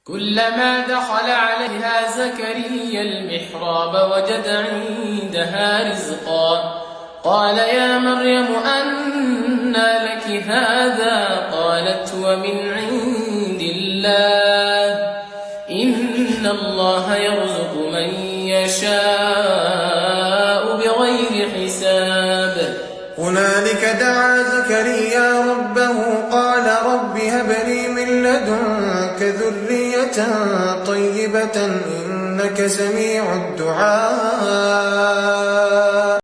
كلما دخل عليها زكريا المحراب وجد عندها رزقا قال يا مريم أنى لك هذا قالت هو من عند الله إن الله يرزق من يشاء بغير حساب. هنالك دعا زكريا ربه قال رب هب لي من لدنك ذرية طيبة إنك سميع الدعاء